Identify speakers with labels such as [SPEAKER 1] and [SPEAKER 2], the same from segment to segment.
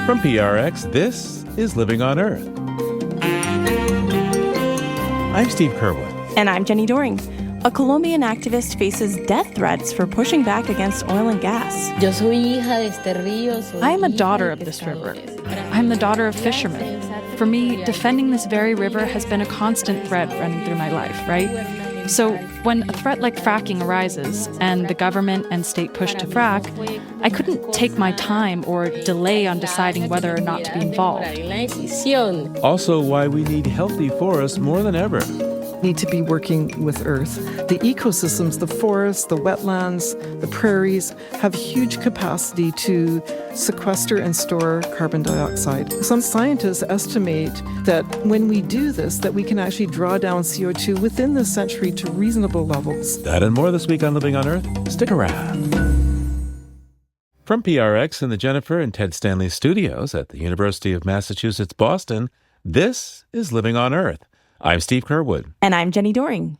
[SPEAKER 1] From PRX, this is Living on Earth. I'm Steve Curwood.
[SPEAKER 2] And I'm Jenny Doring. A Colombian activist faces death threats for pushing back against oil and gas.
[SPEAKER 3] I am a daughter of this river. I'm the daughter of fishermen. For me, defending this very river has been a constant thread running through my life, right? So when a threat like fracking arises and the government and state push to frack, I couldn't take my time or delay on deciding whether or not to be involved.
[SPEAKER 1] Also, why we need healthy forests more than ever.
[SPEAKER 4] Need to be working with Earth. The ecosystems, the forests, the wetlands, the prairies have huge capacity to sequester and store carbon dioxide. Some scientists estimate that when we do this, that we can actually draw down CO2 within this century to reasonable levels.
[SPEAKER 1] That and more this week on Living on Earth. Stick around. From PRX in the Jennifer and Ted Stanley studios at the University of Massachusetts, Boston, this is Living on Earth. I'm Steve Curwood.
[SPEAKER 2] And I'm Jenny Doring.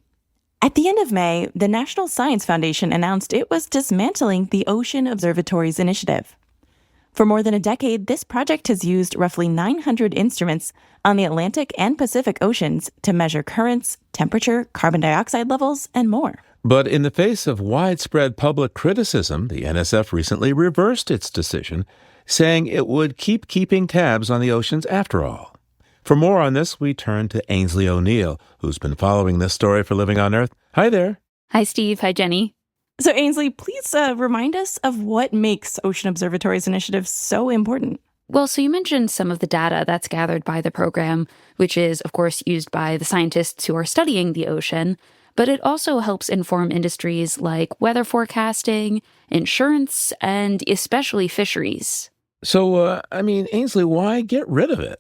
[SPEAKER 2] At the end of May, the National Science Foundation announced it was dismantling the Ocean Observatories Initiative. For more than a decade, this project has used roughly 900 instruments on the Atlantic and Pacific Oceans to measure currents, temperature, carbon dioxide levels, and more.
[SPEAKER 1] But in the face of widespread public criticism, the NSF recently reversed its decision, saying it would keeping tabs on the oceans after all. For more on this, we turn to Ainsley O'Neill, who's been following this story for Living on Earth. Hi there.
[SPEAKER 5] Hi, Steve. Hi, Jenny.
[SPEAKER 2] So, Ainsley, please remind us of what makes Ocean Observatories Initiative so important.
[SPEAKER 5] Well, so you mentioned some of the data that's gathered by the program, which is, of course, used by the scientists who are studying the ocean, but it also helps inform industries like weather forecasting, insurance, and especially fisheries.
[SPEAKER 1] So, Ainsley, why get rid of it?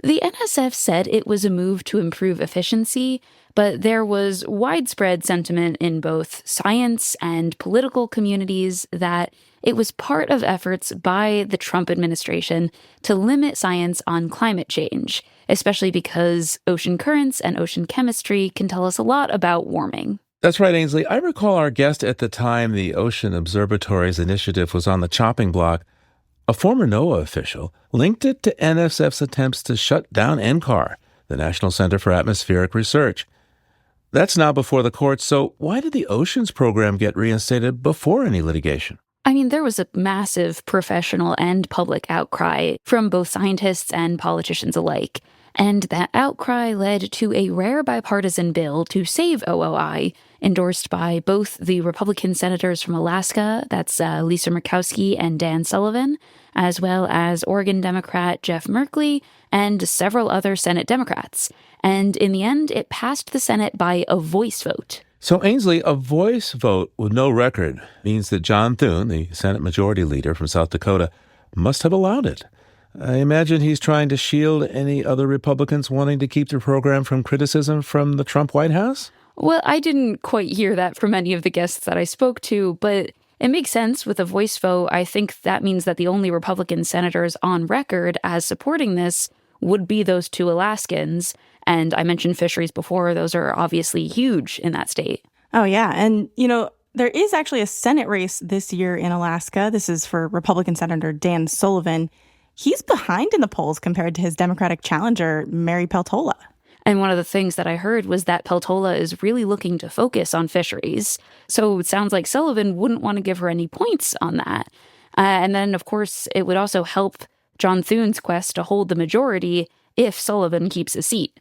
[SPEAKER 5] The NSF said it was a move to improve efficiency, but there was widespread sentiment in both science and political communities that it was part of efforts by the Trump administration to limit science on climate change, especially because ocean currents and ocean chemistry can tell us a lot about warming.
[SPEAKER 1] That's right, Ainsley. I recall our guest at the time the Ocean Observatories Initiative was on the chopping block. A former NOAA official linked it to NSF's attempts to shut down NCAR, the National Center for Atmospheric Research. That's now before the courts, so why did the Oceans program get reinstated before any litigation?
[SPEAKER 5] I mean, there was a massive professional and public outcry from both scientists and politicians alike. And that outcry led to a rare bipartisan bill to save OOI, endorsed by both the Republican senators from Alaska, that's Lisa Murkowski and Dan Sullivan, as well as Oregon Democrat Jeff Merkley and several other Senate Democrats. And in the end, it passed the Senate by a voice vote.
[SPEAKER 1] So, Ainsley, a voice vote with no record means that John Thune, the Senate Majority Leader from South Dakota, must have allowed it. I imagine he's trying to shield any other Republicans wanting to keep the program from criticism from the Trump White House?
[SPEAKER 5] Well, I didn't quite hear that from any of the guests that I spoke to, but it makes sense with a voice vote. I think that means that the only Republican senators on record as supporting this would be those two Alaskans. And I mentioned fisheries before. Those are obviously huge in that state.
[SPEAKER 2] Oh, yeah. And, there is actually a Senate race this year in Alaska. This is for Republican Senator Dan Sullivan. He's behind in the polls compared to his Democratic challenger, Mary Peltola.
[SPEAKER 5] And one of the things that I heard was that Peltola is really looking to focus on fisheries. So it sounds like Sullivan wouldn't want to give her any points on that. And then, of course, it would also help John Thune's quest to hold the majority if Sullivan keeps a seat.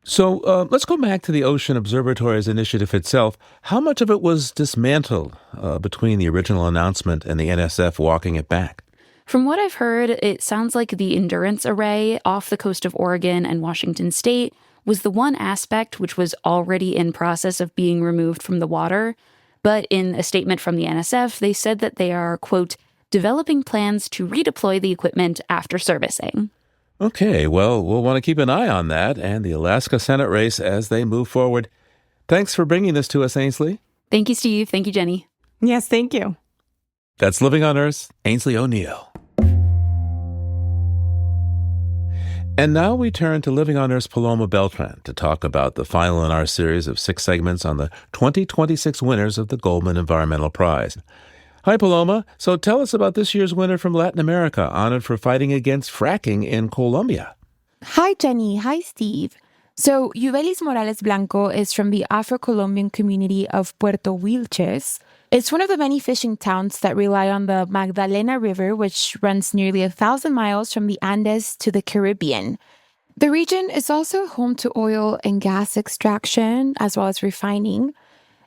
[SPEAKER 1] So let's go back to the Ocean Observatories Initiative itself. How much of it was dismantled between the original announcement and the NSF walking it back?
[SPEAKER 5] From what I've heard, it sounds like the Endurance Array off the coast of Oregon and Washington State was the one aspect which was already in process of being removed from the water. But in a statement from the NSF, they said that they are, quote, developing plans to redeploy the equipment after servicing.
[SPEAKER 1] Okay, well, we'll want to keep an eye on that and the Alaska Senate race as they move forward. Thanks for bringing this to us, Ainsley.
[SPEAKER 5] Thank you, Steve. Thank you, Jenny.
[SPEAKER 2] Yes, thank you.
[SPEAKER 1] That's Living on Earth's Ainsley O'Neill. And now we turn to Living on Earth's Paloma Beltran to talk about the final in our series of 6 segments on the 2026 winners of the Goldman Environmental Prize. Hi, Paloma. So tell us about this year's winner from Latin America, honored for fighting against fracking in Colombia.
[SPEAKER 6] Hi, Jenny. Hi, Steve. So, Yuvelis Morales Blanco is from the Afro-Colombian community of Puerto Wilches. It's one of the many fishing towns that rely on the Magdalena River, which runs nearly 1,000 miles from the Andes to the Caribbean. The region is also home to oil and gas extraction, as well as refining.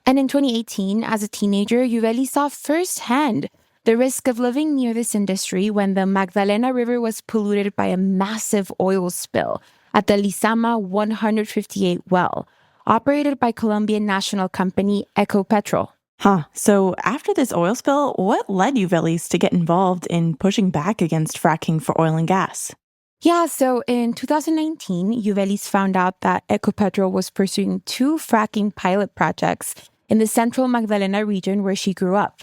[SPEAKER 6] And in 2018, as a teenager, Yuveli saw firsthand the risk of living near this industry when the Magdalena River was polluted by a massive oil spill at the Lizama 158 well, operated by Colombian national company Ecopetrol.
[SPEAKER 2] So after this oil spill, what led Yuvelis to get involved in pushing back against fracking for oil and gas?
[SPEAKER 6] Yeah, so in 2019, Yuvelis found out that Ecopetrol was pursuing 2 fracking pilot projects in the central Magdalena region where she grew up.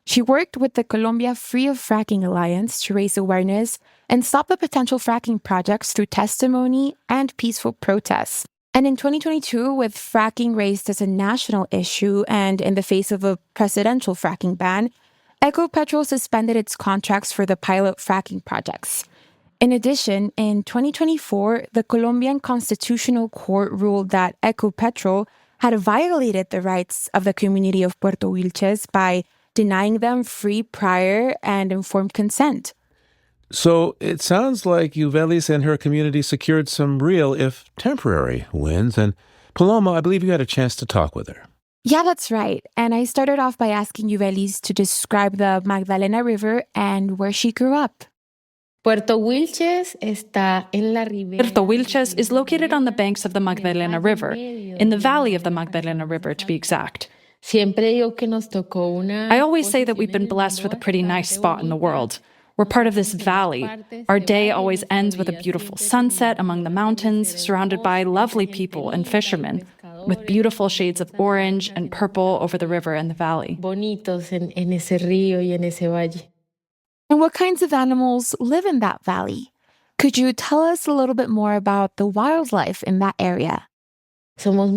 [SPEAKER 6] She worked with the Colombia Free of Fracking Alliance to raise awareness and stop the potential fracking projects through testimony and peaceful protests. And in 2022, with fracking raised as a national issue and in the face of a presidential fracking ban, Ecopetrol suspended its contracts for the pilot fracking projects. In addition, in 2024, the Colombian Constitutional Court ruled that Ecopetrol had violated the rights of the community of Puerto Wilches by denying them free, prior, and informed consent.
[SPEAKER 1] So it sounds like Yuvelis and her community secured some real, if temporary, wins. And Paloma, I believe you had a chance to talk with her.
[SPEAKER 6] Yeah, that's right. And I started off by asking Yuvelis to describe the Magdalena River and where she grew up.
[SPEAKER 3] Puerto Wilches is located on the banks of the Magdalena River, in the valley of the Magdalena River, to be exact. I always say that we've been blessed with a pretty nice spot in the world. We're part of this valley. Our day always ends with a beautiful sunset among the mountains, surrounded by lovely people and fishermen, with beautiful shades of orange and purple over the river and the valley.
[SPEAKER 6] And what kinds of animals live in that valley? Could you tell us a little bit more about the wildlife in that area?
[SPEAKER 3] We're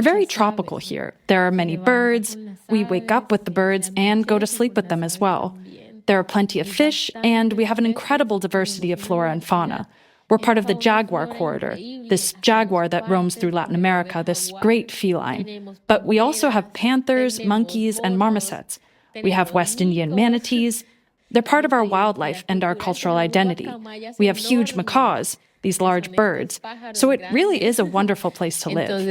[SPEAKER 3] very tropical here. There are many birds. We wake up with the birds and go to sleep with them as well. There are plenty of fish, and we have an incredible diversity of flora and fauna. We're part of the jaguar corridor, this jaguar that roams through Latin America, this great feline. But we also have panthers, monkeys, and marmosets. We have West Indian manatees. They're part of our wildlife and our cultural identity. We have huge macaws, these large birds. So it really is a wonderful place to live.
[SPEAKER 6] And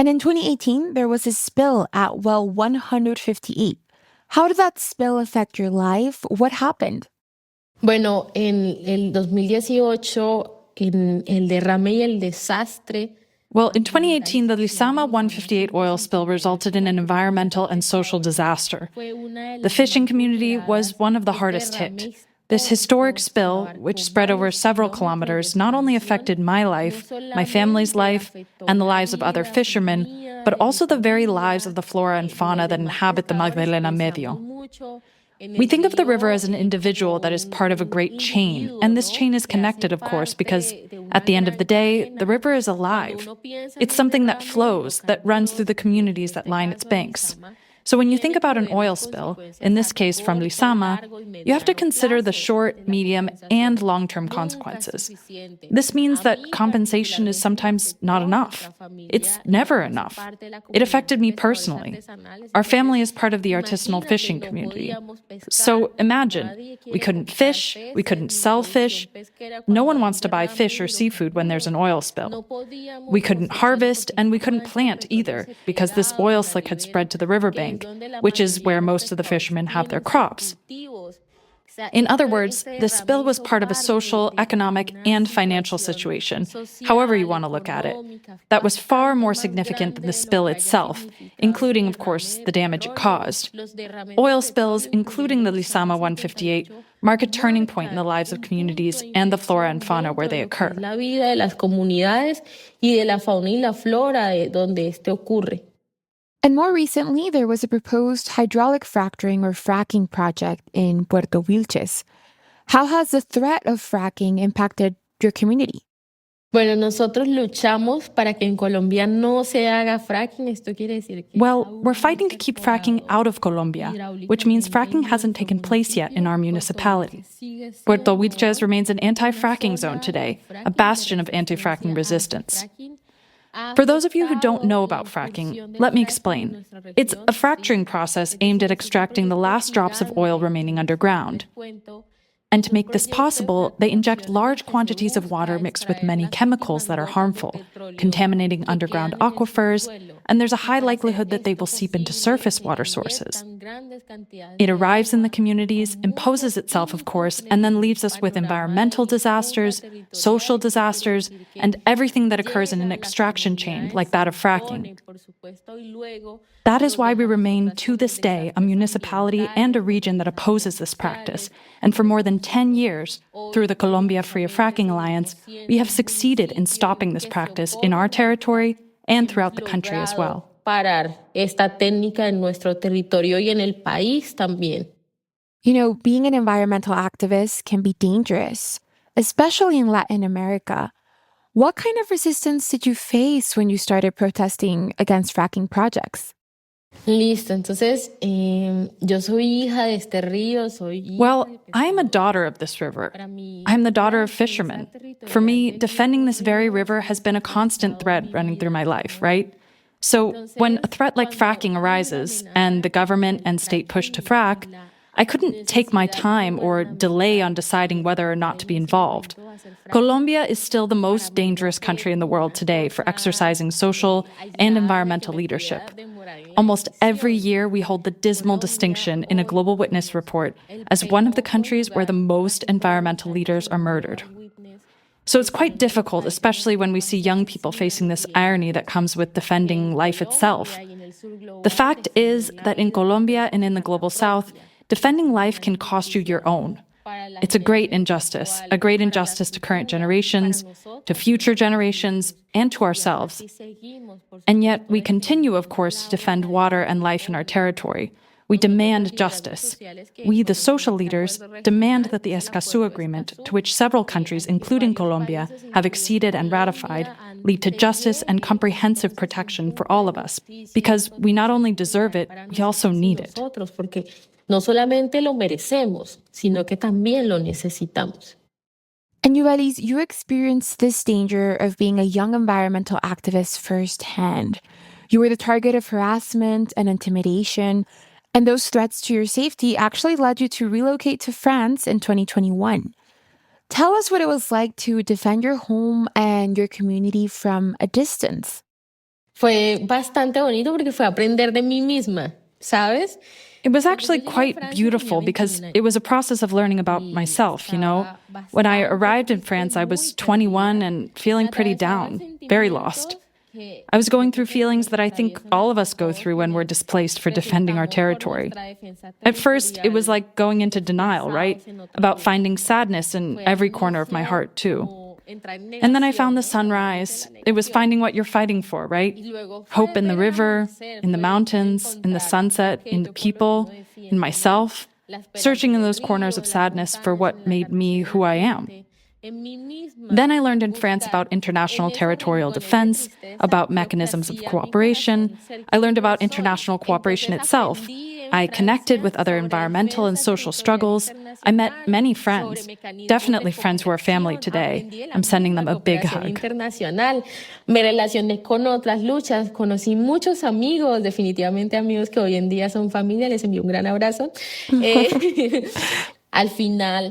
[SPEAKER 6] in 2018, there was a spill at well 158. How did that spill affect your life? What happened?
[SPEAKER 7] Bueno, en el 2018, en el derrame y el desastre.
[SPEAKER 3] Well, in 2018, the Lizama 158 oil spill resulted in an environmental and social disaster. The fishing community was one of the hardest hit. This historic spill, which spread over several kilometers, not only affected my life, my family's life, and the lives of other fishermen, but also the very lives of the flora and fauna that inhabit the Magdalena Medio. We think of the river as an individual that is part of a great chain, and this chain is connected, of course, because at the end of the day, the river is alive. It's something that flows, that runs through the communities that line its banks. So when you think about an oil spill, in this case from Lizama, you have to consider the short, medium, and long-term consequences. This means that compensation is sometimes not enough. It's never enough. It affected me personally. Our family is part of the artisanal fishing community. So imagine, we couldn't fish, we couldn't sell fish. No one wants to buy fish or seafood when there's an oil spill. We couldn't harvest, and we couldn't plant either, because this oil slick had spread to the riverbank, which is where most of the fishermen have their crops. In other words, the spill was part of a social, economic, and financial situation, however you want to look at it, that was far more significant than the spill itself, including, of course, the damage it caused. Oil spills, including the Lizama 158, mark a turning point in the lives of communities and the flora and fauna where they occur.
[SPEAKER 6] And more recently, there was a proposed hydraulic fracturing or fracking project in Puerto Wilches. How has the threat of fracking impacted your community?
[SPEAKER 7] Bueno, nosotros luchamos para que en Colombia no se haga fracking. Esto quiere decir que
[SPEAKER 3] Well, we're fighting to keep fracking out of Colombia, which means fracking hasn't taken place yet in our municipality. Puerto Wilches remains an anti-fracking zone today, a bastion of anti-fracking resistance. For those of you who don't know about fracking, let me explain. It's a fracturing process aimed at extracting the last drops of oil remaining underground. And to make this possible, they inject large quantities of water mixed with many chemicals that are harmful, contaminating underground aquifers, and there's a high likelihood that they will seep into surface water sources. It arrives in the communities, imposes itself, of course, and then leaves us with environmental disasters, social disasters, and everything that occurs in an extraction chain like that of fracking. That is why we remain, to this day, a municipality and a region that opposes this practice. And for more than 10 years, through the Colombia Free of Fracking Alliance, we have succeeded in stopping this practice in our territory and throughout the country as well.
[SPEAKER 7] Parar esta técnica en nuestro territorio y en el país también.
[SPEAKER 6] You know, being an environmental activist can be dangerous, especially in Latin America. What kind of resistance did you face when you started protesting against fracking projects?
[SPEAKER 7] Listo, entonces yo soy hija de este río,
[SPEAKER 3] Well, I am a daughter of this river. I'm the daughter of fishermen. For me, defending this very river has been a constant thread running through my life, right? So when a threat like fracking arises and the government and state push to frack, I couldn't take my time or delay on deciding whether or not to be involved. Colombia is still the most dangerous country in the world today for exercising social and environmental leadership. Almost every year, we hold the dismal distinction in a Global Witness report as one of the countries where the most environmental leaders are murdered. So it's quite difficult, especially when we see young people facing this irony that comes with defending life itself. The fact is that in Colombia and in the Global South, defending life can cost you your own. It's a great injustice to current generations, to future generations, and to ourselves. And yet we continue, of course, to defend water and life in our territory. We demand justice. We, the social leaders, demand that the Escazú Agreement, to which several countries, including Colombia, have acceded and ratified, lead to justice and comprehensive protection for all of us, because we not only deserve it, we also need it.
[SPEAKER 7] No solamente lo merecemos, sino que también lo necesitamos.
[SPEAKER 6] And Yuvelis, you experienced this danger of being a young environmental activist firsthand. You were the target of harassment and intimidation, and those threats to your safety actually led you to relocate to France in 2021. Tell us what it was like to defend your home and your community from a distance.
[SPEAKER 7] Fue bastante bonito porque fue aprender de mí misma, ¿sabes?
[SPEAKER 3] It was actually quite beautiful because it was a process of learning about myself, you know. When I arrived in France, I was 21 and feeling pretty down, very lost. I was going through feelings that I think all of us go through when we're displaced for defending our territory. At first, it was like going into denial, right? About finding sadness in every corner of my heart, too. And then I found the sunrise. It was finding what you're fighting for, right? Hope in the river, in the mountains, in the sunset, in the people, in myself. Searching in those corners of sadness for what made me who I am. Then I learned in France about international territorial defense, about mechanisms of cooperation. I learned about international cooperation itself. I connected with other environmental and social struggles. I met many friends, definitely friends who are family today. I'm sending them a big hug.
[SPEAKER 7] Me relacioné con otras luchas, conocí muchos amigos, definitivamente amigos que hoy en día son familia, les envío un gran abrazo.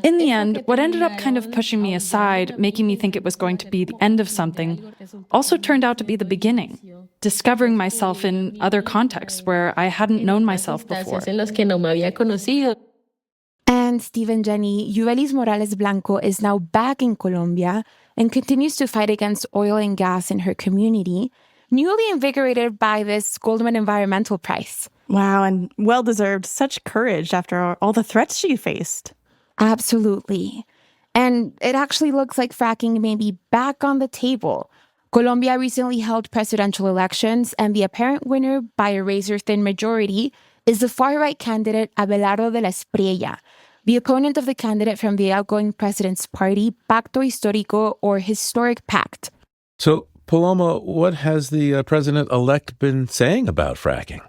[SPEAKER 3] In the end, what ended up kind of pushing me aside, making me think it was going to be the end of something, also turned out to be the beginning. Discovering myself in other contexts where I hadn't known myself before.
[SPEAKER 6] And Steve Jenny, Yuvelis Morales Blanco is now back in Colombia and continues to fight against oil and gas in her community, newly invigorated by this Goldman Environmental Prize.
[SPEAKER 2] Wow, and well-deserved. Such courage after all the threats she faced.
[SPEAKER 6] Absolutely. And it actually looks like fracking may be back on the table. Colombia recently held presidential elections, and the apparent winner by a razor-thin majority is the far-right candidate Abelardo de la Espriella, the opponent of the candidate from the outgoing president's party, Pacto Histórico, or Historic Pact.
[SPEAKER 1] So, Paloma, what has the president-elect been saying about fracking?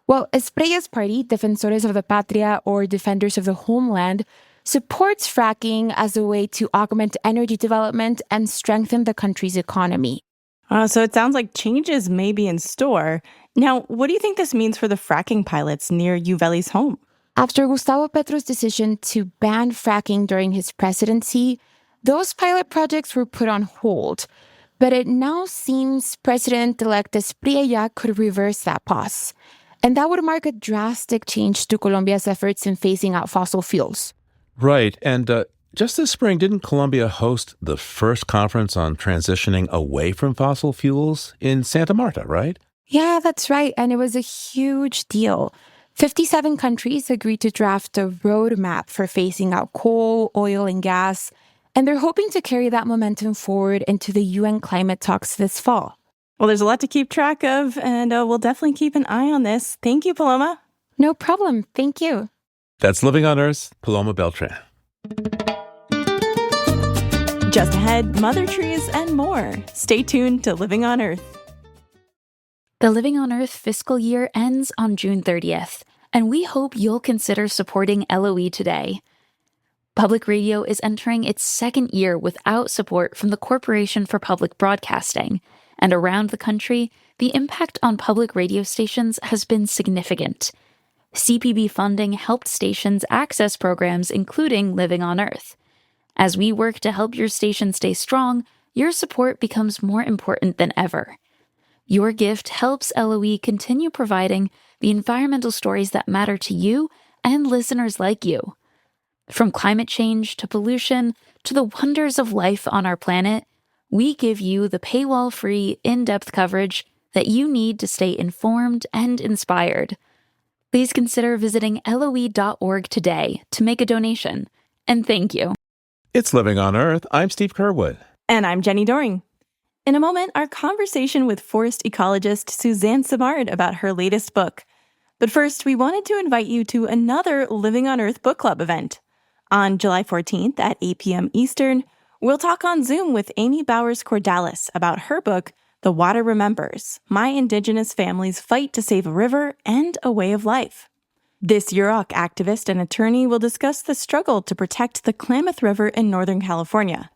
[SPEAKER 6] Well, Esprella's party, Defensores of the Patria, or Defenders of the Homeland, supports fracking as a way to augment energy development and strengthen the country's economy.
[SPEAKER 2] So it sounds like changes may be in store. Now, what do you think this means for the fracking pilots near Uveli's home?
[SPEAKER 6] After Gustavo Petro's decision to ban fracking during his presidency, those pilot projects were put on hold. But it now seems President-elect Espriella could reverse that pause. And that would mark a drastic change to Colombia's efforts in phasing out fossil fuels.
[SPEAKER 1] Right. And just this spring, didn't Colombia host the first conference on transitioning away from fossil fuels in Santa Marta, right?
[SPEAKER 6] Yeah, that's right. And it was a huge deal. 57 countries agreed to draft a roadmap for phasing out coal, oil, and gas. And they're hoping to carry that momentum forward into the UN climate talks this fall.
[SPEAKER 2] Well, there's a lot to keep track of, and we'll definitely keep an eye on this. Thank you, Paloma.
[SPEAKER 6] No problem. Thank you.
[SPEAKER 1] That's Living on Earth, Paloma Beltran.
[SPEAKER 2] Just ahead, mother trees and more. Stay tuned to Living on Earth.
[SPEAKER 5] The Living on Earth fiscal year ends on June 30th, and we hope you'll consider supporting LOE today. Public radio is entering its second year without support from the Corporation for Public Broadcasting, and around the country, the impact on public radio stations has been significant. CPB funding helped stations access programs including Living on Earth. As we work to help your station stay strong, your support becomes more important than ever. Your gift helps LOE continue providing the environmental stories that matter to you and listeners like you. From climate change to pollution to the wonders of life on our planet, we give you the paywall-free, in-depth coverage that you need to stay informed and inspired. Please consider visiting LOE.org today to make a donation. And thank you.
[SPEAKER 1] It's Living on Earth. I'm Steve Kerwood.
[SPEAKER 2] And I'm Jenny Doring. In a moment, our conversation with forest ecologist Suzanne Simard about her latest book. But first, we wanted to invite you to another Living on Earth book club event. On July 14th at 8 p.m. Eastern, we'll talk on Zoom with Amy Bowers-Cordalis about her book, The Water Remembers, My Indigenous Family's Fight to Save a River and a Way of Life. This Yurok activist and attorney will discuss the struggle to protect the Klamath River in Northern California.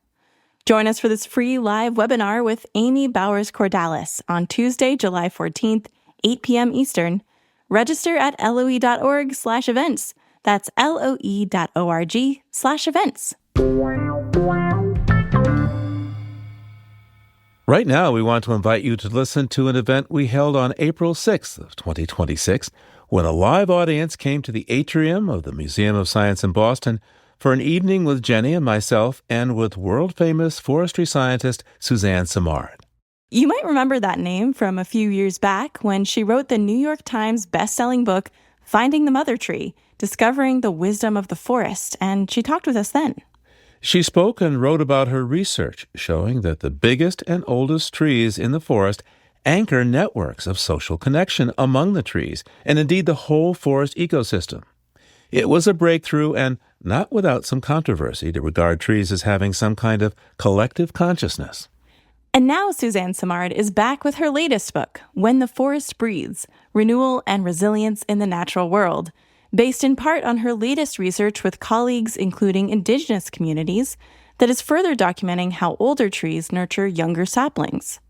[SPEAKER 2] Join us for this free live webinar with Amy Bowers-Cordalis on Tuesday, July 14th, 8 p.m. Eastern. Register at loe.org/events. That's loe.org/events.
[SPEAKER 1] Right now, we want to invite you to listen to an event we held on April 6th of 2026, when a live audience came to the atrium of the Museum of Science in Boston for an evening with Jenny and myself and with world-famous forestry scientist Suzanne Simard.
[SPEAKER 2] You might remember that name from a few years back when she wrote the New York Times best-selling book, Finding the Mother Tree, Discovering the Wisdom of the Forest, and she talked with us then.
[SPEAKER 1] She spoke and wrote about her research, showing that the biggest and oldest trees in the forest anchor networks of social connection among the trees, and indeed the whole forest ecosystem. It was a breakthrough, and not without some controversy, to regard trees as having some kind of collective consciousness.
[SPEAKER 2] And now Suzanne Simard is back with her latest book, When the Forest Breathes, Renewal and Resilience in the Natural World, based in part on her latest research with colleagues including Indigenous communities that is further documenting how older trees nurture younger saplings.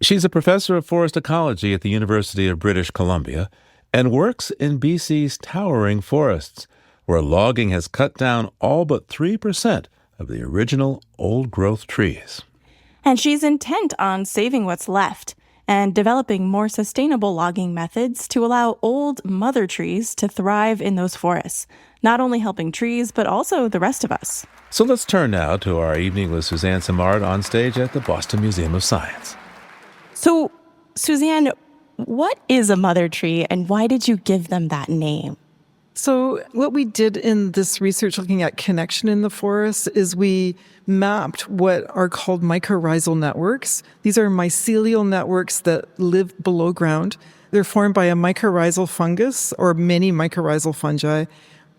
[SPEAKER 1] She's a professor of forest ecology at the University of British Columbia and works in BC's towering forests, where logging has cut down all but 3% of the original old-growth trees.
[SPEAKER 2] And she's intent on saving what's left and developing more sustainable logging methods to allow old mother trees to thrive in those forests, not only helping trees, but also the rest of us.
[SPEAKER 1] So let's turn now to our evening with Suzanne Simard on stage at the Boston Museum of Science.
[SPEAKER 2] So, Suzanne, what is a mother tree and why did you give them that name?
[SPEAKER 4] So what we did in this research looking at connection in the forest is we mapped what are called mycorrhizal networks. These are mycelial networks that live below ground. They're formed by a mycorrhizal fungus or many mycorrhizal fungi,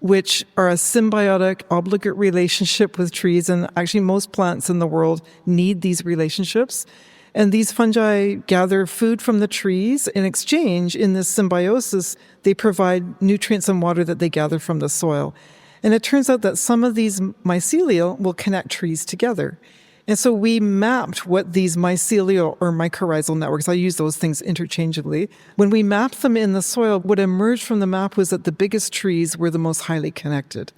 [SPEAKER 4] which are a symbiotic, obligate relationship with trees. And actually, most plants in the world need these relationships. And these fungi gather food from the trees. In exchange, in this symbiosis, they provide nutrients and water that they gather from the soil. And it turns out that some of these mycelial will connect trees together. And so we mapped what these mycelial or mycorrhizal networks, I use those things interchangeably. When we mapped them in the soil, what emerged from the map was that the biggest trees were the most highly connected.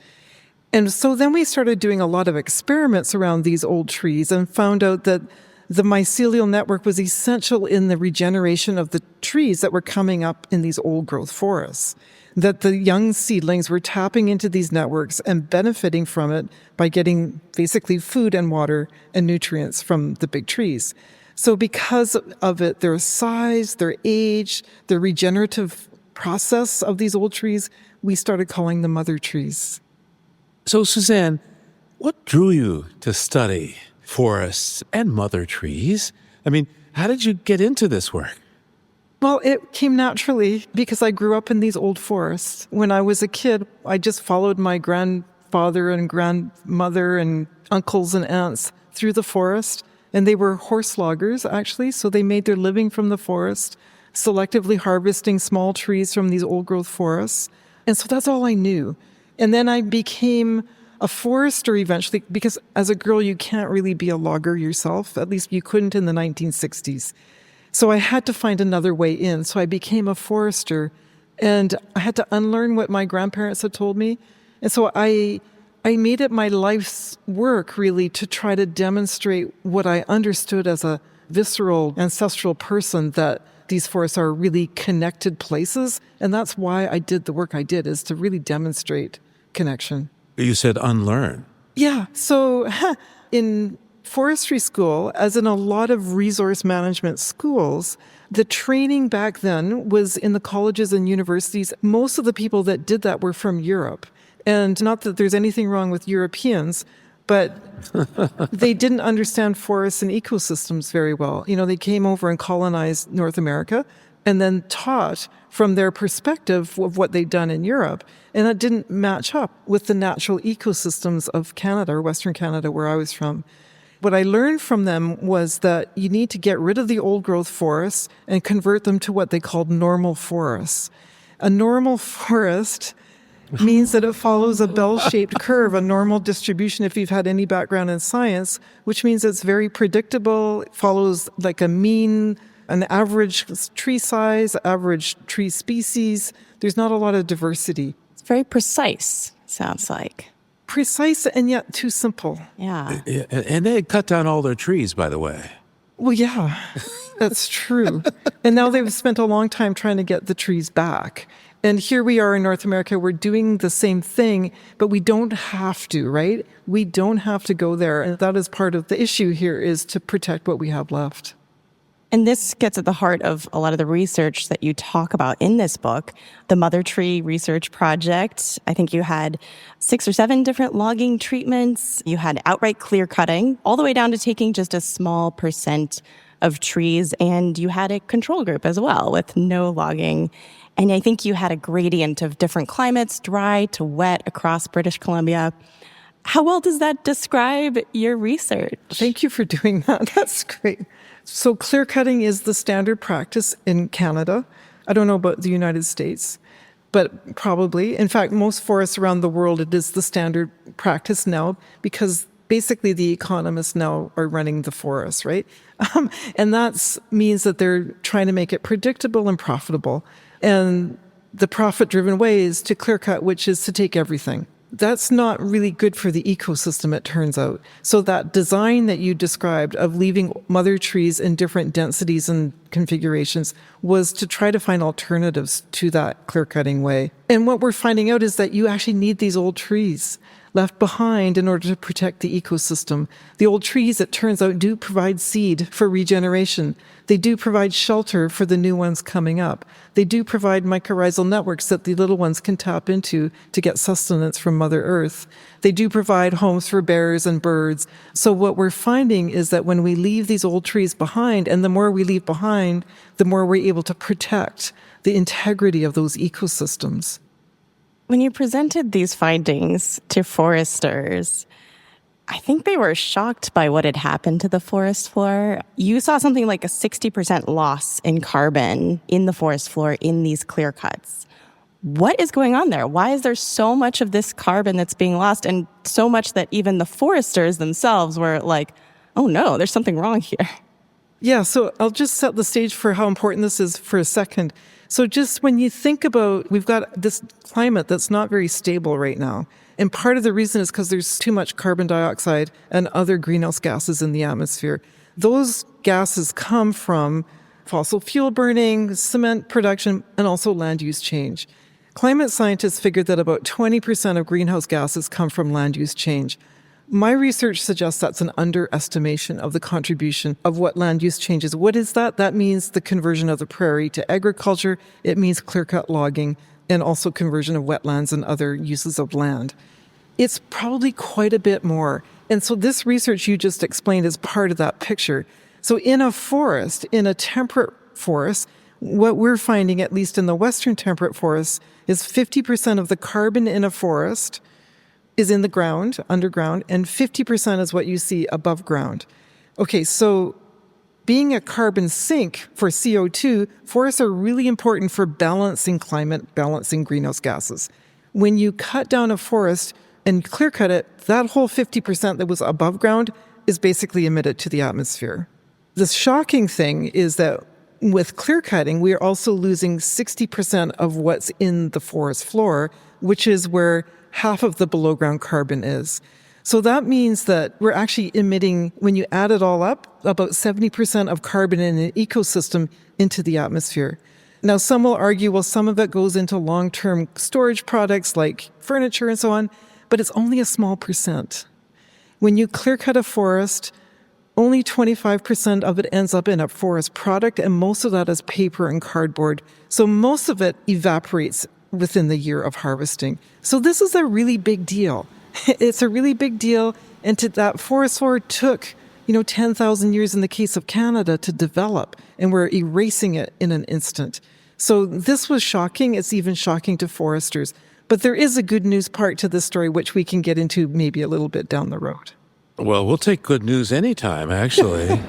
[SPEAKER 4] And so then we started doing a lot of experiments around these old trees and found out that the mycelial network was essential in the regeneration of the trees that were coming up in these old growth forests. That the young seedlings were tapping into these networks and benefiting from it by getting basically food and water and nutrients from the big trees. So because of it, their size, their age, the regenerative process of these old trees, we started calling them mother trees.
[SPEAKER 1] So, Suzanne, what drew you to study forests and mother trees? I mean, how did you get into this work?
[SPEAKER 4] Well, it came naturally because I grew up in these old forests. When I was a kid, I just followed my grandfather and grandmother and uncles and aunts through the forest. And they were horse loggers, actually, so they made their living from the forest, selectively harvesting small trees from these old growth forests. And so that's all I knew. And then I became a forester eventually, because as a girl, you can't really be a logger yourself. At least you couldn't in the 1960s. So I had to find another way in. So I became a forester, and I had to unlearn what my grandparents had told me. And so I made it my life's work, really, to try to demonstrate what I understood as a visceral, ancestral person, that these forests are really connected places. And that's why I did the work I did, is to really demonstrate connection.
[SPEAKER 1] You said unlearn.
[SPEAKER 4] Yeah. So in forestry school, as in a lot of resource management schools, the training back then was in the colleges and universities. Most of the people that did that were from Europe. And not that there's anything wrong with Europeans, but they didn't understand forests and ecosystems very well. You know, they came over and colonized North America and then taught from their perspective of what they'd done in Europe. And that didn't match up with the natural ecosystems of Canada, or Western Canada, where I was from. What I learned from them was that you need to get rid of the old growth forests and convert them to what they called normal forests. A normal forest means that it follows a bell-shaped curve, a normal distribution, if you've had any background in science, which means it's very predictable. It follows like a mean, an average tree size, average tree species. There's not a lot of diversity.
[SPEAKER 2] It's very precise, sounds like.
[SPEAKER 4] Precise and yet too simple.
[SPEAKER 2] Yeah.
[SPEAKER 1] And they had cut down all their trees, by the way.
[SPEAKER 4] Well, yeah, that's true. And now they've spent a long time trying to get the trees back. And here we are in North America, we're doing the same thing, but we don't have to, right? We don't have to go there. And that is part of the issue here, is to protect what we have left.
[SPEAKER 2] And this gets at the heart of a lot of the research that you talk about in this book, the Mother Tree Research Project. I think you had 6 or 7 different logging treatments. You had outright clear cutting, all the way down to taking just a small percent of trees. And you had a control group as well with no logging. And I think you had a gradient of different climates, dry to wet, across British Columbia. How well does that describe your research?
[SPEAKER 4] Thank you for doing that. That's great. So clear cutting is the standard practice in Canada. I don't know about the United States, but probably. In fact, most forests around the world, it is the standard practice now, because basically the economists now are running the forests, right? And that means that they're trying to make it predictable and profitable. And the profit-driven way is to clear cut, which is to take everything. That's not really good for the ecosystem, it turns out. So that design that you described of leaving mother trees in different densities and configurations was to try to find alternatives to that clear-cutting way. And what we're finding out is that you actually need these old trees left behind in order to protect the ecosystem. The old trees, it turns out, do provide seed for regeneration. They do provide shelter for the new ones coming up. They do provide mycorrhizal networks that the little ones can tap into to get sustenance from Mother Earth. They do provide homes for bears and birds. So what we're finding is that when we leave these old trees behind, and the more we leave behind, the more we're able to protect the integrity of those ecosystems.
[SPEAKER 2] When you presented these findings to foresters, I think they were shocked by what had happened to the forest floor. You saw something like a 60% loss in carbon in the forest floor in these clear cuts. What is going on there? Why is there so much of this carbon that's being lost, and so much that even the foresters themselves were like, oh no, there's something wrong here?
[SPEAKER 4] Yeah, so I'll just set the stage for how important this is for a second. So just when you think about, we've got this climate that's not very stable right now. And part of the reason is because there's too much carbon dioxide and other greenhouse gases in the atmosphere. Those gases come from fossil fuel burning, cement production, and also land use change. Climate scientists figured that about 20% of greenhouse gases come from land use change. My research suggests that's an underestimation of the contribution of what land use change is. What is that? That means the conversion of the prairie to agriculture. It means clear-cut logging, and also conversion of wetlands and other uses of land. It's probably quite a bit more. And so this research you just explained is part of that picture. So in a forest, in a temperate forest, what we're finding, at least in the Western temperate forests, is 50% of the carbon in a forest is in the ground, underground, and 50% is what you see above ground. Okay, so being a carbon sink for CO2, forests are really important for balancing climate, balancing greenhouse gases. When you cut down a forest and clear cut it, that whole 50% that was above ground is basically emitted to the atmosphere. The shocking thing is that with clear cutting, we are also losing 60% of what's in the forest floor, which is where half of the below ground carbon is. So that means that we're actually emitting, when you add it all up, about 70% of carbon in an ecosystem into the atmosphere. Now, some will argue, well, some of it goes into long-term storage products like furniture and so on, but it's only a small percent. When you clear-cut a forest, only 25% of it ends up in a forest product, and most of that is paper and cardboard. So most of it evaporates within the year of harvesting. So this is a really big deal. It's a really big deal, and that forest floor took, 10,000 years in the case of Canada to develop, and we're erasing it in an instant. So this was shocking. It's even shocking to foresters. But there is a good news part to this story, which we can get into maybe a little bit down the road.
[SPEAKER 1] Well, we'll take good news anytime, actually.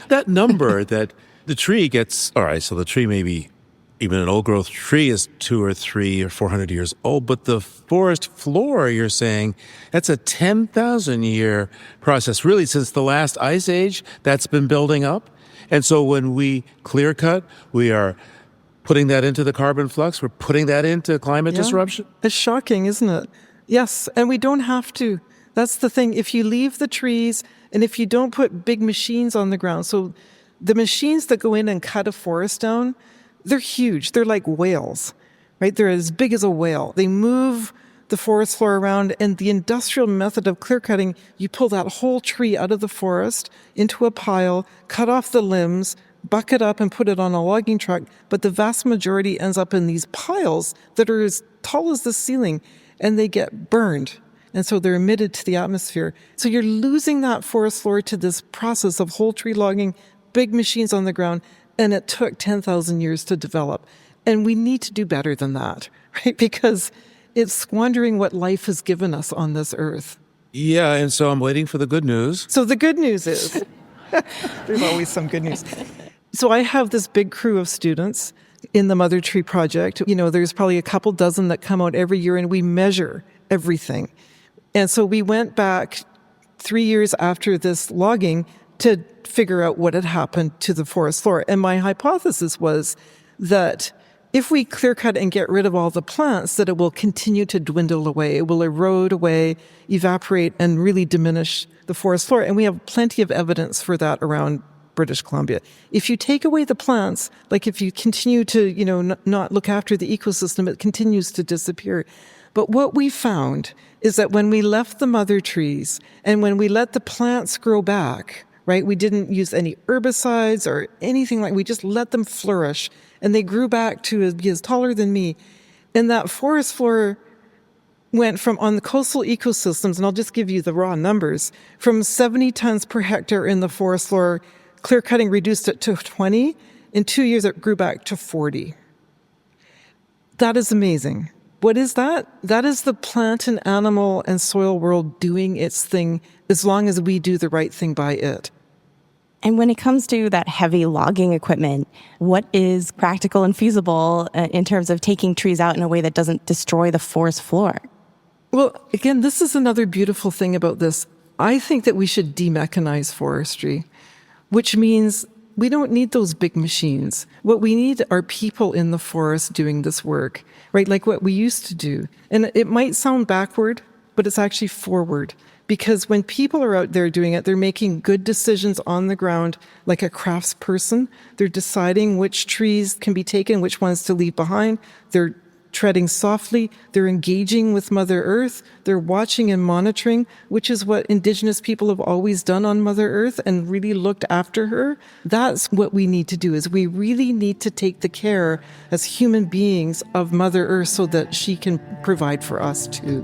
[SPEAKER 1] That number that the tree gets, all right, so the tree maybe, even an old-growth tree is 200 or 300 or 400 years old, but the forest floor, you're saying, that's a 10,000-year process. Really, since the last ice age, that's been building up. And so when we clear cut, we are putting that into the carbon flux. We're putting that into climate disruption.
[SPEAKER 4] It's shocking, isn't it? Yes, and we don't have to. That's the thing. If you leave the trees and if you don't put big machines on the ground, so the machines that go in and cut a forest down, they're huge. They're like whales, right? They're as big as a whale. They move the forest floor around, and the industrial method of clear cutting, you pull that whole tree out of the forest into a pile, cut off the limbs, buck it up and put it on a logging truck, but the vast majority ends up in these piles that are as tall as the ceiling, and they get burned. And so they're emitted to the atmosphere. So you're losing that forest floor to this process of whole tree logging, big machines on the ground, and it took 10,000 years to develop. And we need to do better than that, right? Because it's squandering what life has given us on this earth.
[SPEAKER 1] Yeah, and so I'm waiting for the good news.
[SPEAKER 4] So the good news is, there's always some good news. So I have this big crew of students in the Mother Tree Project. There's probably a couple dozen that come out every year, and we measure everything. And so we went back 3 years after this logging to figure out what had happened to the forest floor. And my hypothesis was that if we clear cut and get rid of all the plants, that it will continue to dwindle away. It will erode away, evaporate, and really diminish the forest floor. And we have plenty of evidence for that around British Columbia. If you take away the plants, like if you continue to, not look after the ecosystem, it continues to disappear. But what we found is that when we left the mother trees and when we let the plants grow back, right, we didn't use any herbicides or anything we just let them flourish, and they grew back to be as taller than me. And that forest floor went from, on the coastal ecosystems, and I'll just give you the raw numbers, from 70 tons per hectare in the forest floor, clear cutting reduced it to 20. In 2 years, it grew back to 40. That is amazing. What is that? That is the plant and animal and soil world doing its thing as long as we do the right thing by it.
[SPEAKER 2] And when it comes to that heavy logging equipment, what is practical and feasible in terms of taking trees out in a way that doesn't destroy the forest floor?
[SPEAKER 4] Well, again, this is another beautiful thing about this. I think that we should demechanize forestry, which means we don't need those big machines. What we need are people in the forest doing this work, right? Like what we used to do. And it might sound backward, but it's actually forward. Because when people are out there doing it, they're making good decisions on the ground like a craftsperson. They're deciding which trees can be taken, which ones to leave behind. They're treading softly. They're engaging with Mother Earth. They're watching and monitoring, which is what Indigenous people have always done on Mother Earth and really looked after her. That's what we need to do, is we really need to take the care as human beings of Mother Earth so that she can provide for us too.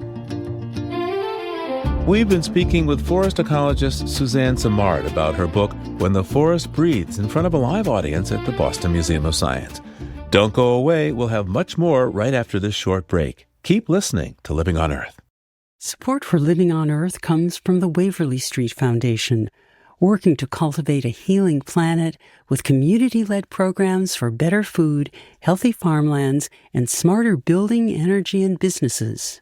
[SPEAKER 1] We've been speaking with forest ecologist Suzanne Simard about her book, When the Forest Breathes, in front of a live audience at the Boston Museum of Science. Don't go away. We'll have much more right after this short break. Keep listening to Living on Earth.
[SPEAKER 8] Support for Living on Earth comes from the Waverly Street Foundation, working to cultivate a healing planet with community-led programs for better food, healthy farmlands, and smarter building, energy, and businesses.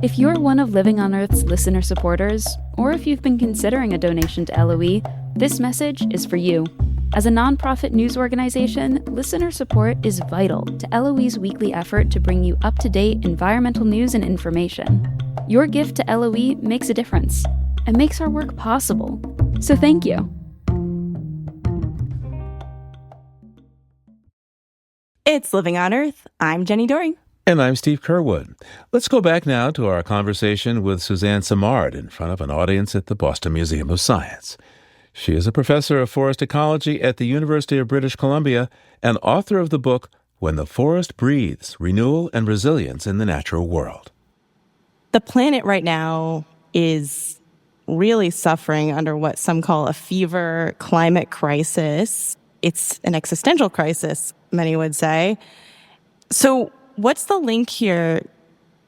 [SPEAKER 5] If you're one of Living on Earth's listener supporters, or if you've been considering a donation to LOE, this message is for you. As a nonprofit news organization, listener support is vital to LOE's weekly effort to bring you up-to-date environmental news and information. Your gift to LOE makes a difference and makes our work possible. So thank you.
[SPEAKER 2] It's Living on Earth. I'm Jenny Doring.
[SPEAKER 1] And I'm Steve Kerwood. Let's go back now to our conversation with Suzanne Simard in front of an audience at the Boston Museum of Science. She is a professor of forest ecology at the University of British Columbia and author of the book, When the Forest Breathes, Renewal and Resilience in the Natural World.
[SPEAKER 2] The planet right now is really suffering under what some call a fever climate crisis. It's an existential crisis, many would say. So what's the link here?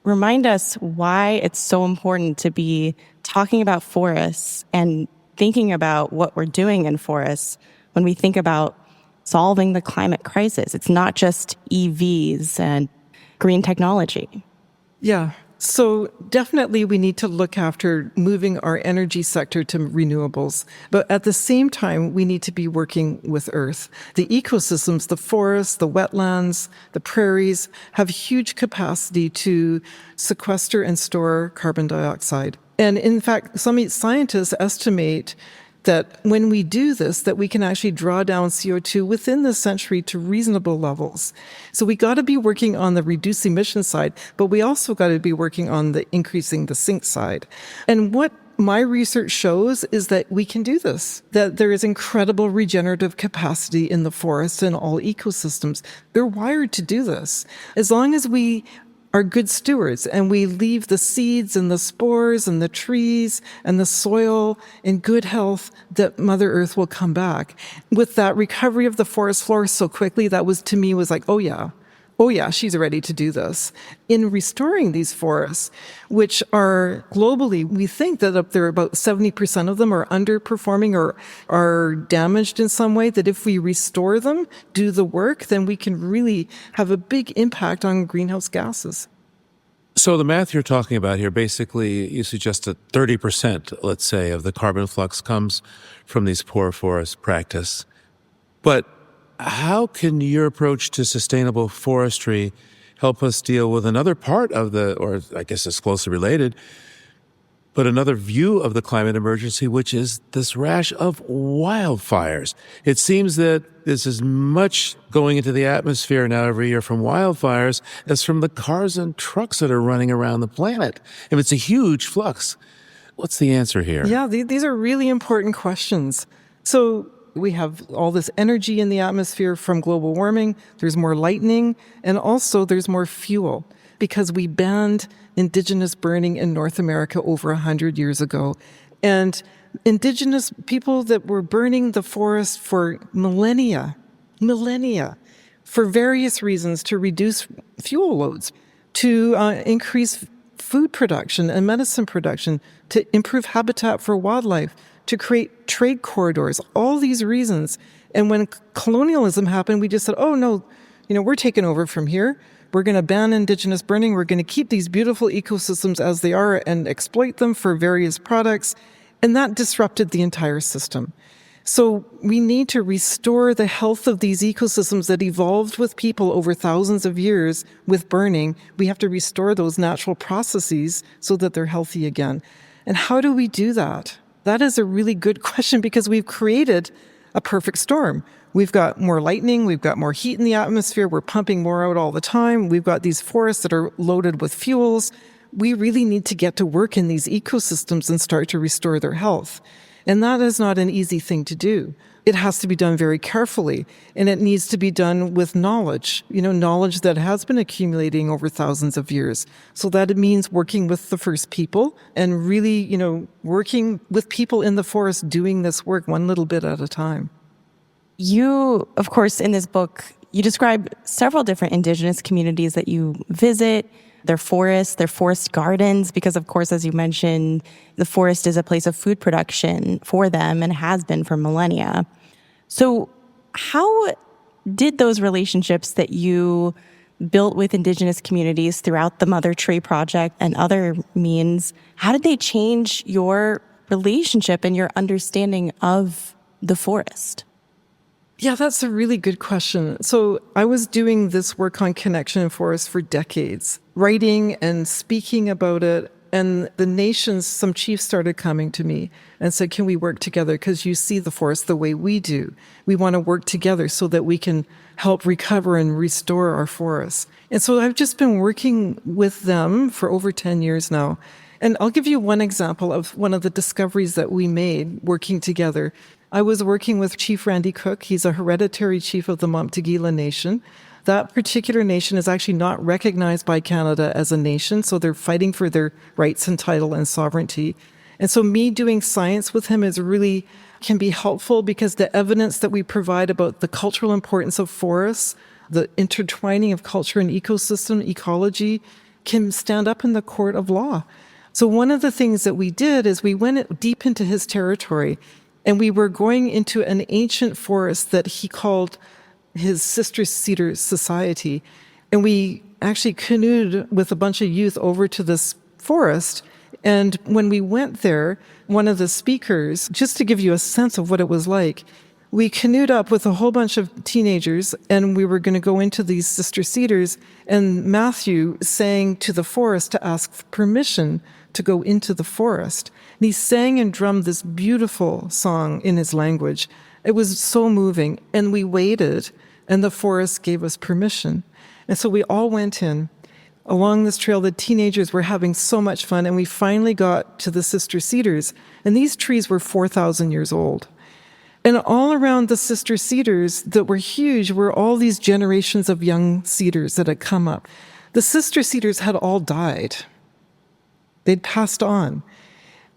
[SPEAKER 2] Remind us why it's so important to be talking about forests and thinking about what we're doing in forests when we think about solving the climate crisis. It's not just EVs and green technology.
[SPEAKER 4] Yeah. So definitely we need to look after moving our energy sector to renewables. But at the same time, we need to be working with Earth. The ecosystems, the forests, the wetlands, the prairies have huge capacity to sequester and store carbon dioxide. And in fact, some scientists estimate that when we do this, that we can actually draw down CO2 within the century to reasonable levels. So we got to be working on the reduce emission side, but we also got to be working on the increasing the sink side. And what my research shows is that we can do this, that there is incredible regenerative capacity in the forest and all ecosystems. They're wired to do this. As long as we are good stewards and we leave the seeds and the spores and the trees and the soil in good health, that Mother Earth will come back. With that recovery of the forest floor so quickly, that was, to me, was like, oh yeah, she's ready to do this. In restoring these forests, which are globally, we think that there are about 70% of them are underperforming or are damaged in some way, that if we restore them, do the work, then we can really have a big impact on greenhouse gases.
[SPEAKER 1] So the math you're talking about here, basically you suggest that 30%, let's say, of the carbon flux comes from these poor forest practice. But how can your approach to sustainable forestry help us deal with another part of or I guess it's closely related, but another view of the climate emergency, which is this rash of wildfires? It seems that there's as much going into the atmosphere now every year from wildfires as from the cars and trucks that are running around the planet. If it's a huge flux, what's the answer here?
[SPEAKER 4] Yeah, these are really important questions. So we have all this energy in the atmosphere from global warming. There's more lightning, and also there's more fuel because we banned Indigenous burning in North America over 100 years ago. And Indigenous people that were burning the forest for millennia, for various reasons, to reduce fuel loads, to increase food production and medicine production, to improve habitat for wildlife, to create trade corridors, all these reasons. And when colonialism happened, we just said, oh no, we're taking over from here. We're going to ban Indigenous burning. We're going to keep these beautiful ecosystems as they are and exploit them for various products. And that disrupted the entire system. So we need to restore the health of these ecosystems that evolved with people over thousands of years with burning. We have to restore those natural processes so that they're healthy again. And how do we do that? That is a really good question, because we've created a perfect storm. We've got more lightning, we've got more heat in the atmosphere, we're pumping more out all the time, we've got these forests that are loaded with fuels. We really need to get to work in these ecosystems and start to restore their health. And that is not an easy thing to do. It has to be done very carefully, and it needs to be done with knowledge, knowledge that has been accumulating over thousands of years. So that it means working with the first people and really, working with people in the forest doing this work one little bit at a time.
[SPEAKER 2] You, of course, in this book, you describe several different Indigenous communities that you visit, their forests, their forest gardens, because, of course, as you mentioned, the forest is a place of food production for them and has been for millennia. So how did those relationships that you built with Indigenous communities throughout the Mother Tree Project and other means, how did they change your relationship and your understanding of the forest?
[SPEAKER 4] Yeah, that's a really good question. So I was doing this work on connection and forest for decades, writing and speaking about it. And the nations, some chiefs started coming to me and said, can we work together? Because you see the forest the way we do. We want to work together so that we can help recover and restore our forests. And so I've just been working with them for over 10 years now. And I'll give you one example of one of the discoveries that we made working together. I was working with Chief Randy Cook. He's a hereditary chief of the Montegila Nation. That particular nation is actually not recognized by Canada as a nation, so they're fighting for their rights and title and sovereignty. And so me doing science with him can be helpful, because the evidence that we provide about the cultural importance of forests, the intertwining of culture and ecosystem, ecology, can stand up in the court of law. So one of the things that we did is we went deep into his territory, and we were going into an ancient forest that he called his Sister Cedar Society. And we actually canoed with a bunch of youth over to this forest. And when we went there, one of the speakers, just to give you a sense of what it was like, we canoed up with a whole bunch of teenagers, and we were going to go into these Sister Cedars. And Matthew sang to the forest to ask permission to go into the forest. And he sang and drummed this beautiful song in his language. It was so moving. And we waited, and the forest gave us permission. And so we all went in. Along this trail, the teenagers were having so much fun, and we finally got to the Sister Cedars. And these trees were 4,000 years old. And all around the Sister Cedars that were huge were all these generations of young cedars that had come up. The Sister Cedars had all died. They'd passed on.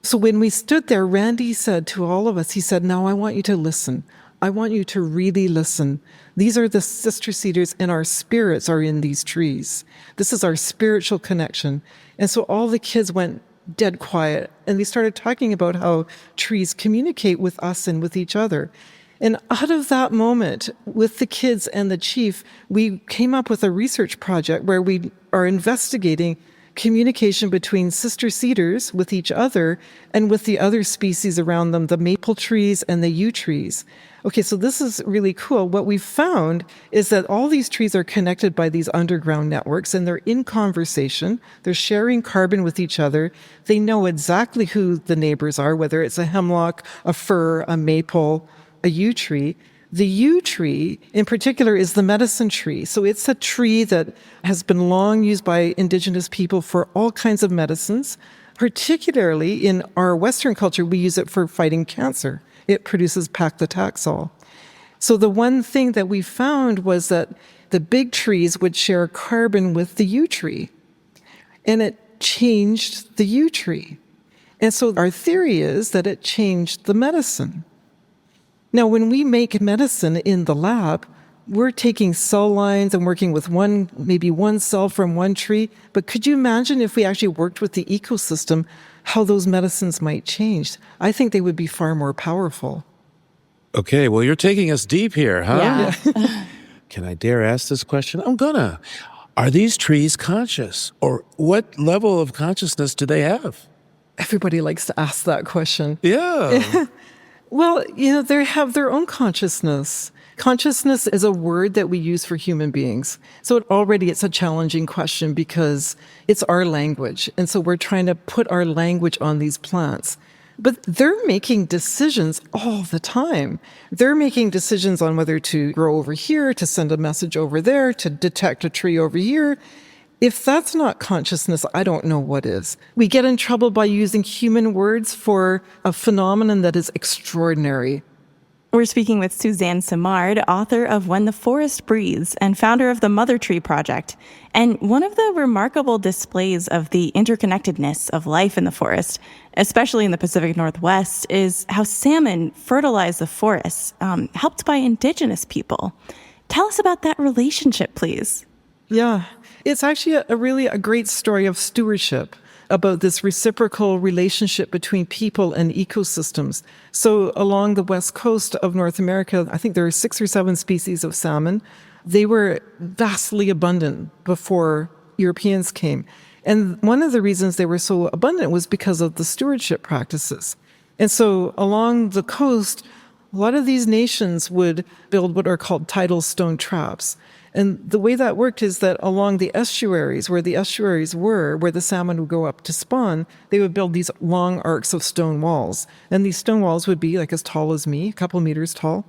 [SPEAKER 4] So when we stood there, Randy said to all of us, he said, now I want you to listen. I want you to really listen. These are the Sister Cedars, and our spirits are in these trees. This is our spiritual connection. And so all the kids went dead quiet, and we started talking about how trees communicate with us and with each other. And out of that moment, with the kids and the chief, we came up with a research project where we are investigating communication between Sister Cedars with each other and with the other species around them, the maple trees and the yew trees. Okay, so this is really cool. What we found is that all these trees are connected by these underground networks, and they're in conversation. They're sharing carbon with each other. They know exactly who the neighbors are, whether it's a hemlock, a fir, a maple, a yew tree. The yew tree, in particular, is the medicine tree. So it's a tree that has been long used by Indigenous people for all kinds of medicines. Particularly in our Western culture, we use it for fighting cancer. It produces paclitaxel. So the one thing that we found was that the big trees would share carbon with the yew tree, and it changed the yew tree. And so our theory is that it changed the medicine. Now, when we make medicine in the lab, we're taking cell lines and working with maybe one cell from one tree. But could you imagine if we actually worked with the ecosystem, how those medicines might change? I think they would be far more powerful.
[SPEAKER 1] Okay, well, you're taking us deep here, huh?
[SPEAKER 2] Yeah.
[SPEAKER 1] Can I dare ask this question? I'm gonna. Are these trees conscious? Or what level of consciousness do they have?
[SPEAKER 4] Everybody likes to ask that question.
[SPEAKER 1] Yeah.
[SPEAKER 4] Well, they have their own consciousness. Consciousness is a word that we use for human beings. So it's a challenging question because it's our language. And so we're trying to put our language on these plants. But they're making decisions all the time. They're making decisions on whether to grow over here, to send a message over there, to detect a tree over here. If that's not consciousness, I don't know what is. We get in trouble by using human words for a phenomenon that is extraordinary.
[SPEAKER 2] We're speaking with Suzanne Simard, author of When the Forest Breathes and founder of the Mother Tree Project. And one of the remarkable displays of the interconnectedness of life in the forest, especially in the Pacific Northwest, is how salmon fertilize the forests, helped by Indigenous people. Tell us about that relationship, please.
[SPEAKER 4] Yeah, it's actually a great story of stewardship, about this reciprocal relationship between people and ecosystems. So along the west coast of North America, I think there are 6 or 7 species of salmon. They were vastly abundant before Europeans came. And one of the reasons they were so abundant was because of the stewardship practices. And so along the coast, a lot of these nations would build what are called tidal stone traps. And the way that worked is that along the estuaries, where the salmon would go up to spawn, they would build these long arcs of stone walls. And these stone walls would be like as tall as me, a couple meters tall,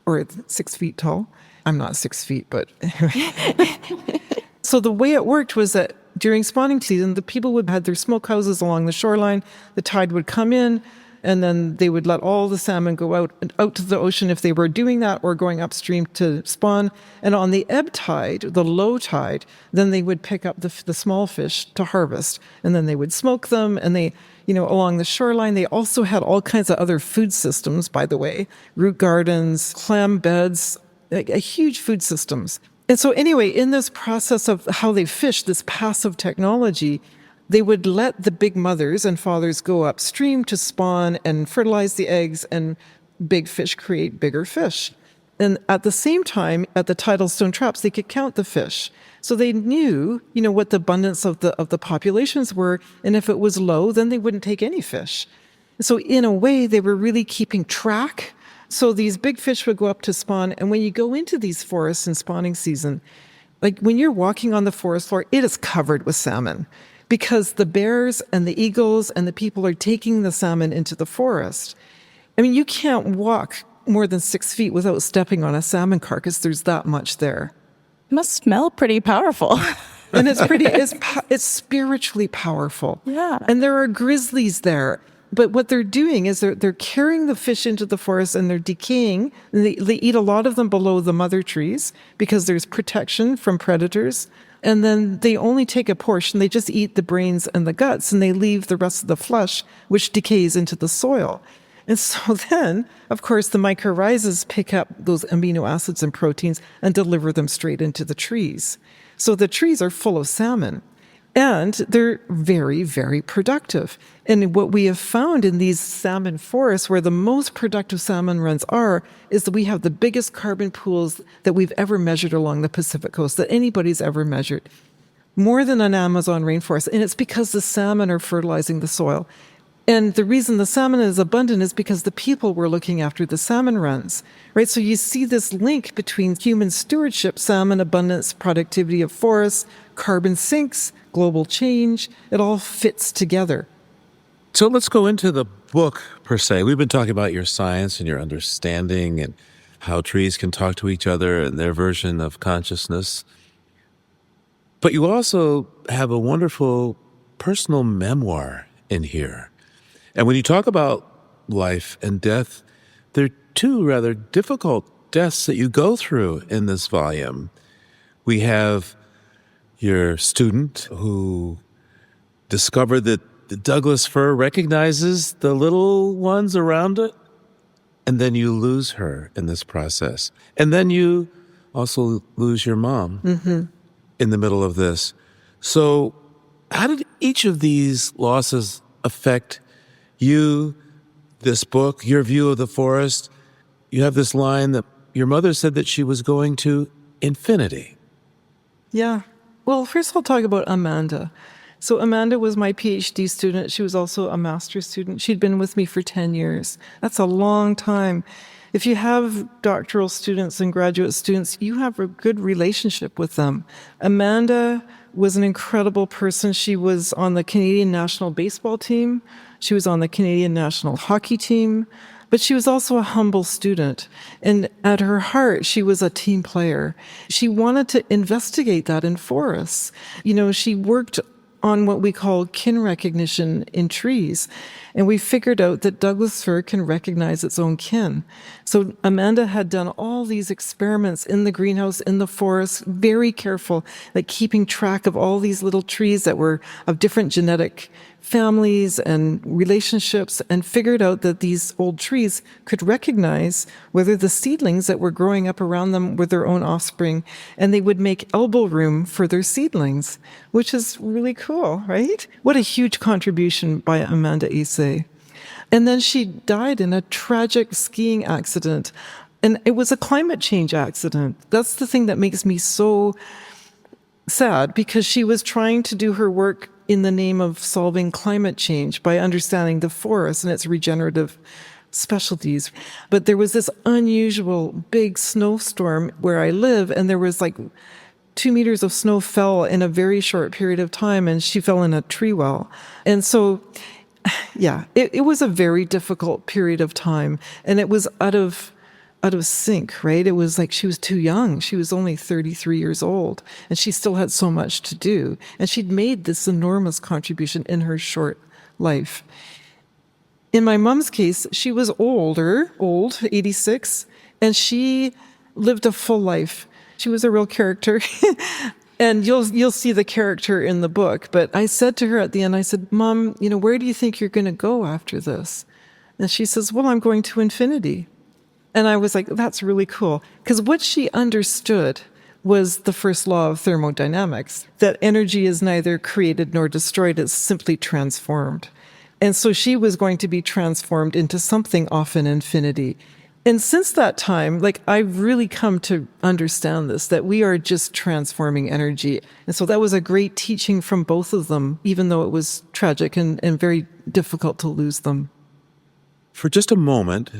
[SPEAKER 4] or 6 feet tall. I'm not 6 feet, but anyway. So the way it worked was that during spawning season, the people would have their smokehouses along the shoreline, the tide would come in, and then they would let all the salmon go out to the ocean if they were doing that or going upstream to spawn. And on the ebb tide, the low tide, then they would pick up the small fish to harvest. And then they would smoke them. And they, along the shoreline, they also had all kinds of other food systems, by the way, root gardens, clam beds, a huge food systems. And so anyway, in this process of how they fish, this passive technology, they would let the big mothers and fathers go upstream to spawn and fertilize the eggs, and big fish create bigger fish. And at the same time, at the tidal stone traps, they could count the fish. So they knew, what the abundance of the populations were, and if it was low, then they wouldn't take any fish. So in a way, they were really keeping track. So these big fish would go up to spawn, and when you go into these forests in spawning season, like when you're walking on the forest floor, it is covered with salmon. Because the bears and the eagles and the people are taking the salmon into the forest. I mean, you can't walk more than 6 feet without stepping on a salmon carcass. There's that much there.
[SPEAKER 2] It must smell pretty powerful.
[SPEAKER 4] And it's spiritually powerful.
[SPEAKER 2] Yeah.
[SPEAKER 4] And there are grizzlies there. But what they're doing is they're carrying the fish into the forest and they're decaying. And they eat a lot of them below the mother trees because there's protection from predators. And then they only take a portion. They just eat the brains and the guts, and they leave the rest of the flesh, which decays into the soil. And so then, of course, the mycorrhizas pick up those amino acids and proteins and deliver them straight into the trees. So the trees are full of salmon. And they're very, very productive. And what we have found in these salmon forests, where the most productive salmon runs are, is that we have the biggest carbon pools that we've ever measured along the Pacific coast, that anybody's ever measured. More than an Amazon rainforest. And it's because the salmon are fertilizing the soil. And the reason the salmon is abundant is because the people were looking after the salmon runs, right? So you see this link between human stewardship, salmon abundance, productivity of forests, carbon sinks, global change. It all fits together.
[SPEAKER 1] So let's go into the book, per se. We've been talking about your science and your understanding and how trees can talk to each other and their version of consciousness. But you also have a wonderful personal memoir in here. And when you talk about life and death, there are 2 rather difficult deaths that you go through in this volume. We have your student who discovered that the Douglas fir recognizes the little ones around it, and then you lose her in this process. And then you also lose your mom in the middle of this. So how did each of these losses affect you, this book, your view of the forest? You have this line that your mother said that she was going to infinity.
[SPEAKER 4] Yeah. Well, first I'll talk about Amanda. So Amanda was my PhD student. She was also a master's student. She'd been with me for 10 years. That's a long time. If you have doctoral students and graduate students, you have a good relationship with them. Amanda was an incredible person. She was on the Canadian national baseball team. She was on the Canadian national hockey team. But she was also a humble student. And at her heart, she was a team player. She wanted to investigate that in forests. You know, she worked on what we call kin recognition in trees. And we figured out that Douglas fir can recognize its own kin. So Amanda had done all these experiments in the greenhouse, in the forest, very careful, like keeping track of all these little trees that were of different genetic families and relationships, and figured out that these old trees could recognize whether the seedlings that were growing up around them were their own offspring, and they would make elbow room for their seedlings, which is really cool, right? What a huge contribution by Amanda Issei. And then she died in a tragic skiing accident, and it was a climate change accident. That's the thing that makes me so sad, because she was trying to do her work in the name of solving climate change by understanding the forest and its regenerative specialties. But there was this unusual big snowstorm where I live, and there was like 2 meters of snow fell in a very short period of time, and she fell in a tree well. And so, yeah, it was a very difficult period of time, and it was out of sync, right? It was like she was too young. She was only 33 years old, and she still had so much to do. And she'd made this enormous contribution in her short life. In my mom's case, she was old, 86, and she lived a full life. She was a real character. And you'll see the character in the book. But I said to her at the end, I said, Mom, where do you think you're going to go after this? And she says, well, I'm going to infinity. And I was like, that's really cool. Because what she understood was the first law of thermodynamics, that energy is neither created nor destroyed, it's simply transformed. And so she was going to be transformed into something off in infinity. And since that time, I've really come to understand this, that we are just transforming energy. And so that was a great teaching from both of them, even though it was tragic and very difficult to lose them.
[SPEAKER 1] For just a moment,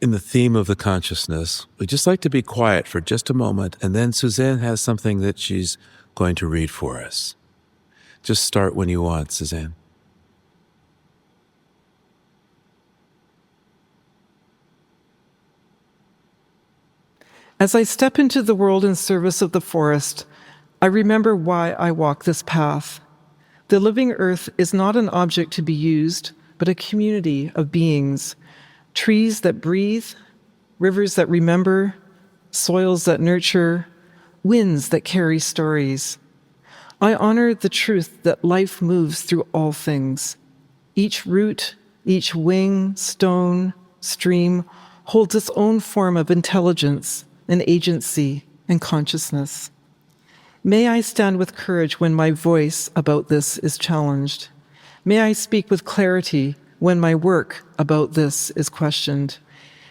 [SPEAKER 1] in the theme of the consciousness, we'd just like to be quiet for just a moment, and then Suzanne has something that she's going to read for us. Just start when you want, Suzanne.
[SPEAKER 4] As I step into the world in service of the forest, I remember why I walk this path. The living earth is not an object to be used, but a community of beings. Trees that breathe, rivers that remember, soils that nurture, winds that carry stories. I honor the truth that life moves through all things. Each root, each wing, stone, stream holds its own form of intelligence and agency and consciousness. May I stand with courage when my voice about this is challenged. May I speak with clarity when my work about this is questioned.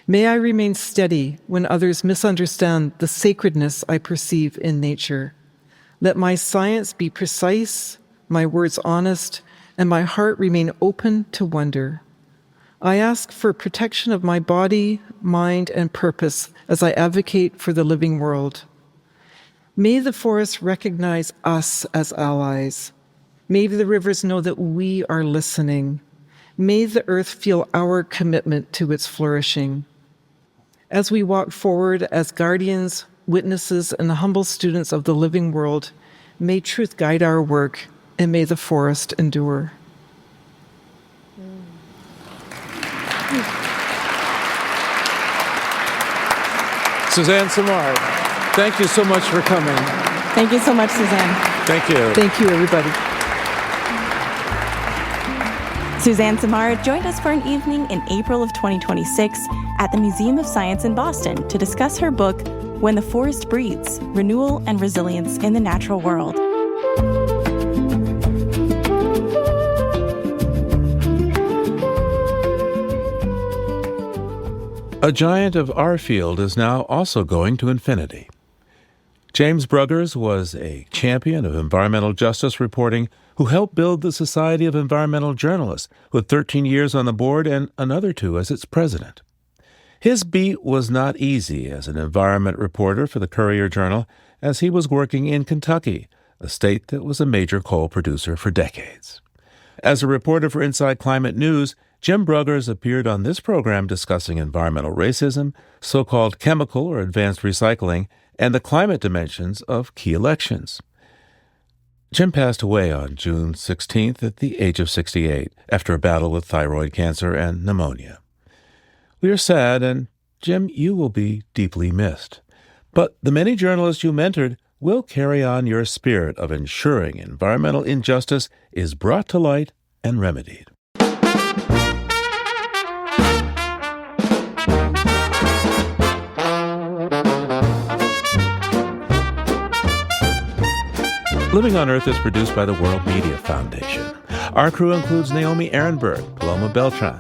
[SPEAKER 4] May I remain steady when others misunderstand the sacredness I perceive in nature. Let my science be precise, my words honest, and my heart remain open to wonder. I ask for protection of my body, mind, and purpose as I advocate for the living world. May the forests recognize us as allies. May the rivers know that we are listening. May the earth feel our commitment to its flourishing. As we walk forward as guardians, witnesses, and humble students of the living world, may truth guide our work, and may the forest endure.
[SPEAKER 1] Suzanne Simard, thank you so much for coming.
[SPEAKER 2] Thank you so much, Suzanne.
[SPEAKER 1] Thank you.
[SPEAKER 4] Thank you, everybody.
[SPEAKER 2] Suzanne Simard joined us for an evening in April of 2026 at the Museum of Science in Boston to discuss her book, When the Forest Breathes, Renewal and Resilience in the Natural World.
[SPEAKER 1] A giant of our field is now also going to infinity. James Bruggers was a champion of environmental justice reporting who helped build the Society of Environmental Journalists, with 13 years on the board and another 2 as its president. His beat was not easy as an environment reporter for the Courier-Journal, as he was working in Kentucky, a state that was a major coal producer for decades. As a reporter for Inside Climate News, Jim Bruggers appeared on this program discussing environmental racism, so-called chemical or advanced recycling, and the climate dimensions of key elections. Jim passed away on June 16th at the age of 68 after a battle with thyroid cancer and pneumonia. We are sad, and Jim, you will be deeply missed. But the many journalists you mentored will carry on your spirit of ensuring environmental injustice is brought to light and remedied. Living on Earth is produced by the World Media Foundation. Our crew includes Naomi Ehrenberg, Paloma Beltran,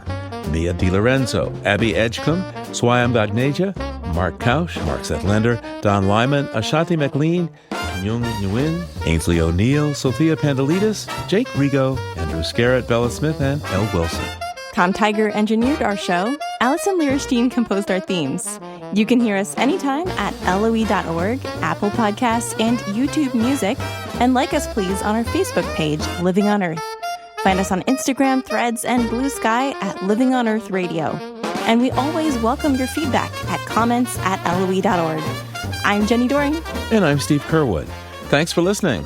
[SPEAKER 1] Mia DiLorenzo, Abby Edgecombe, Swayam Gagneja, Mark Kausch, Mark Seth Lender, Don Lyman, Ashanti McLean, Nyung Nguyen, Ainsley O'Neill, Sophia Pandelides, Jake Rigo, Andrew Scarrett, Bella Smith, and Elle Wilson.
[SPEAKER 2] Tom Tiger engineered our show. Allison Lierstein composed our themes. You can hear us anytime at LOE.org, Apple Podcasts, and YouTube Music. And like us, please, on our Facebook page, Living on Earth. Find us on Instagram, Threads, and Blue Sky at Living on Earth Radio. And we always welcome your feedback at comments at LOE.org. I'm Jenny Doring.
[SPEAKER 1] And I'm Steve Curwood. Thanks for listening.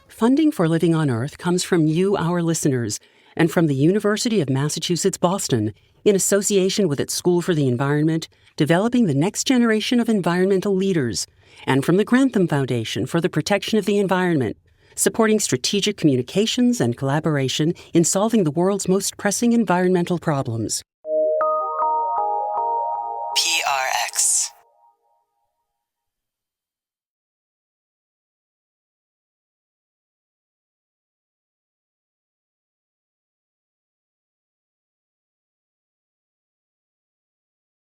[SPEAKER 8] Funding for Living on Earth comes from you, our listeners, and from the University of Massachusetts Boston, in association with its School for the Environment, developing the next generation of environmental leaders, and from the Grantham Foundation for the Protection of the Environment, supporting strategic communications and collaboration in solving the world's most pressing environmental problems.